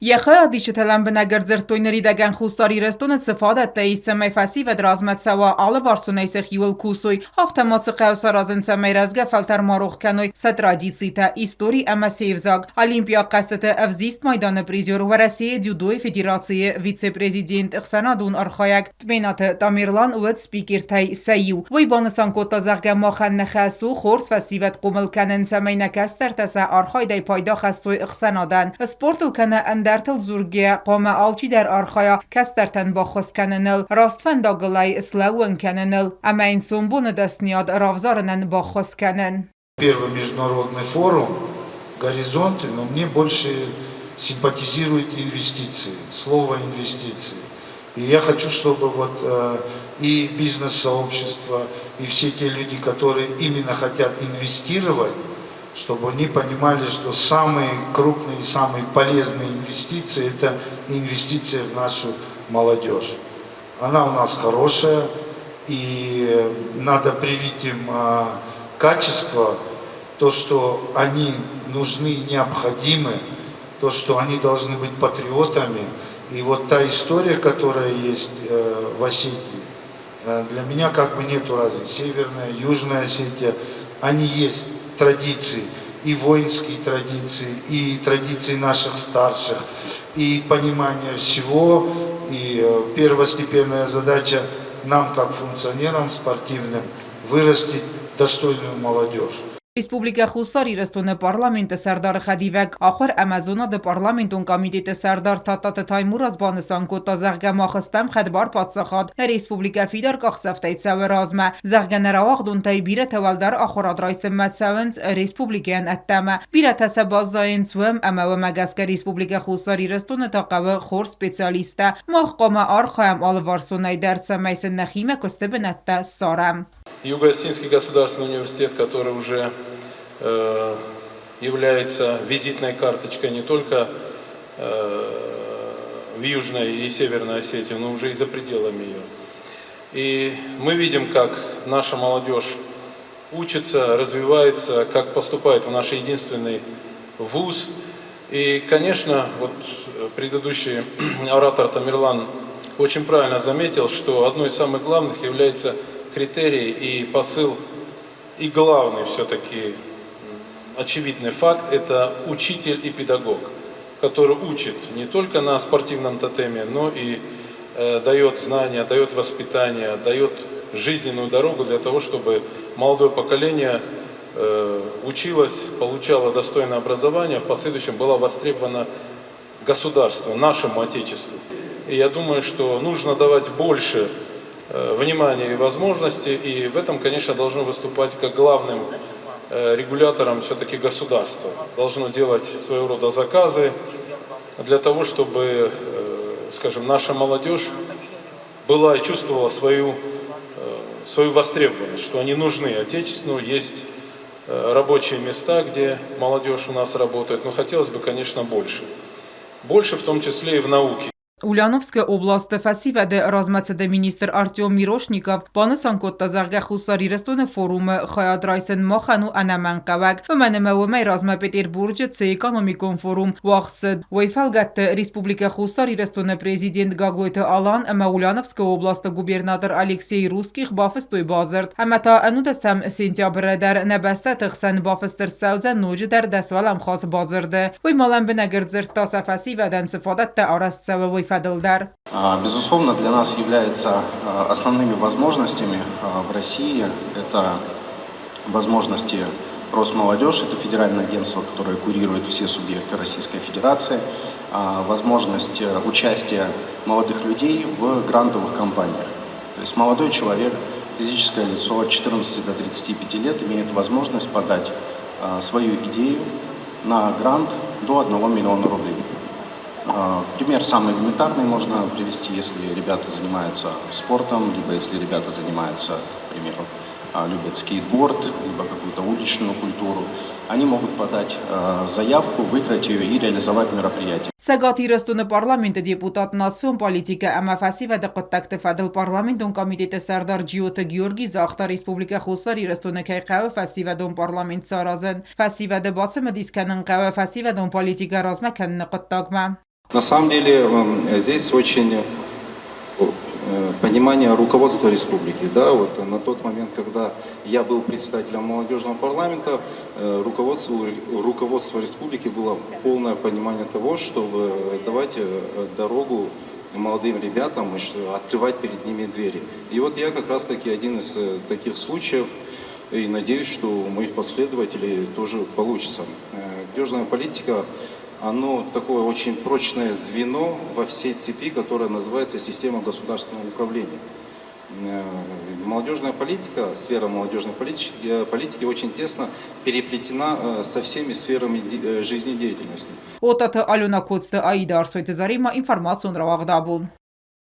Yekha dişitelen binager zertoyneri degen khustari restonet sefadet teis semey fasi ve drazmet sewa alle varsuney se khiwel kusoy hafte matse qevsa razin semey rezge felter maroch kenoy se tradici te istori ama sevzag Olimpia qastete evzist maydan prizyor veresiye judoy federatsiye vice-prezident Xsanadun arxayak tmenate Tamirlan uet speaker tey seyu vay banesan kota zerge machen nekhasu khors festivet qumel kenen semey nekester tese arxayday payda khasoy Xsanadan sportel kene درتل زورگی قوم آلچی در آرخایا کسترتن با خس کننل راستفن داگلای اسلوون کننل اما این سنبون دستنیاد رافزارنن با خس کنن. Первый международный форум «Горизонты», но мне больше симпатизируют инвестиции, слово инвестиции. И я хочу, чтобы вот и бизнес-сообщество, и все те люди, которые именно хотят инвестировать, чтобы они понимали, что самые крупные, самые полезные инвестиции – это инвестиции в нашу молодежь. Она у нас хорошая, и надо привить им качество, то, что они нужны, необходимы, то, что они должны быть патриотами. И вот та история, которая есть в Осетии, для меня как бы нету разницы. Северная, Южная Осетия, они есть. Традиции, и воинские традиции, и традиции наших старших, и понимание всего, и первостепенная задача нам, как функционерам спортивным, вырастить достойную молодежь. Республика Хусари рестونه پارلمنت سردار خدیوک آخر امازونا ده پارلمنتون کمیته سردار تاتات تایمور از بانسان کو تا زغگه ماخستم خدبار پادسخاد نه ریسپوبلیکا فیدر کاخسفتید سو رازمه زغگه نرواق دون تای بیره تولدر آخراد رایس مدسونز ریسپوبلیکان اتمه بیره تسه بازاین سوم اما و مگسکه ریسپوبلیکا خوساری رستونه تا قوه خور سپیسیالیسته ماخ قام آرخایم آلوارسونای درد سمیس نخیمه کسته بنته سارم. Юго-Осетинский государственный университет, который уже является визитной карточкой не только в Южной и Северной Осетии, но уже и за пределами ее. И мы видим, как наша молодежь учится, развивается, как поступает в наш единственный вуз. И, конечно, вот предыдущий оратор Тамирлан очень правильно заметил, что одной из самых главных является критерий и посыл, и главный все-таки очевидный факт – это учитель и педагог, который учит не только на спортивном тотеме, но и дает знания, дает воспитание, дает жизненную дорогу для того, чтобы молодое поколение училось, получало достойное образование, в последующем было востребовано государству, нашему Отечеству. И я думаю, что нужно давать больше внимания и возможностей, и в этом, конечно, должно выступать как главным регулятором все-таки государство. Должно делать своего рода заказы для того, чтобы, скажем, наша молодежь была и чувствовала свою востребованность, что они нужны Отечеству, есть рабочие места, где молодежь у нас работает, но хотелось бы, конечно, больше. Больше в том числе и в науке. Ульяновская область фасиведе размацеде министр Артем Мирошников бонусан котта зерге хусари рестونه форум خواهد رایسن ماخنو انمنقوگ و منمه و می رازمه پتربورج څه اکانومیکون فوروم واخصد ویفلگت ریسپوبلیکا خusari رستونه پریزیدنت گاگلویت آلان اما Ульяновская область губернатор Алексей Русских бафыстой базырд اما تا انو دستم سنتیابر در نبسته تخسن бафыстыр سوزن نوج در دسوالم خاص بازرده وی مالن بنگرد زرد تا سفسی ودن سفادت تا آرست سوه Безусловно, для нас являются основными возможностями в России. Это возможности Росмолодежь, это федеральное агентство, которое курирует все субъекты Российской Федерации, возможность участия молодых людей в грантовых кампаниях. То есть молодой человек, физическое лицо от 14 до 35 лет имеет возможность подать свою идею на грант до 1 миллиона рублей. Пример самый элементарный можно привести, если ребята занимаются спортом, либо если ребята занимаются, к примеру, любят скейтборд, либо какую-то уличную культуру. Они могут подать заявку, выиграть ее и реализовать мероприятие. Сагати рестونه парламент депутат ناسیون پالیتیکا اما فسی و دقت فدل پارلمنتون کمیته سردار جیوت گیورگی زاخت ریسپوبلیکا خوساری رستونه که قوه فسی و دون پارلمنت سارازن فسی و دباسم دیسکنن قوه فسی و دون پالیتیکا رازمکن نقطاقمه На самом деле здесь очень понимание руководства республики. Да, вот на тот момент, когда я был председателем молодежного парламента, руководство республики было полное понимание того, чтобы давать дорогу молодым ребятам, открывать перед ними двери. И вот я как раз таки один из таких случаев, и надеюсь, что у моих последователей тоже получится. Молодежная политика, оно такое очень прочное звено во всей цепи, которая называется система государственного управления. Молодежная политика, сфера молодежной политики очень тесно переплетена со всеми сферами жизнедеятельности. Օտատը Ալյոնա Քոցտը Աիդա Արսոյտը Զարիմա ինֆորմացիոն Ռավաղդաբուն։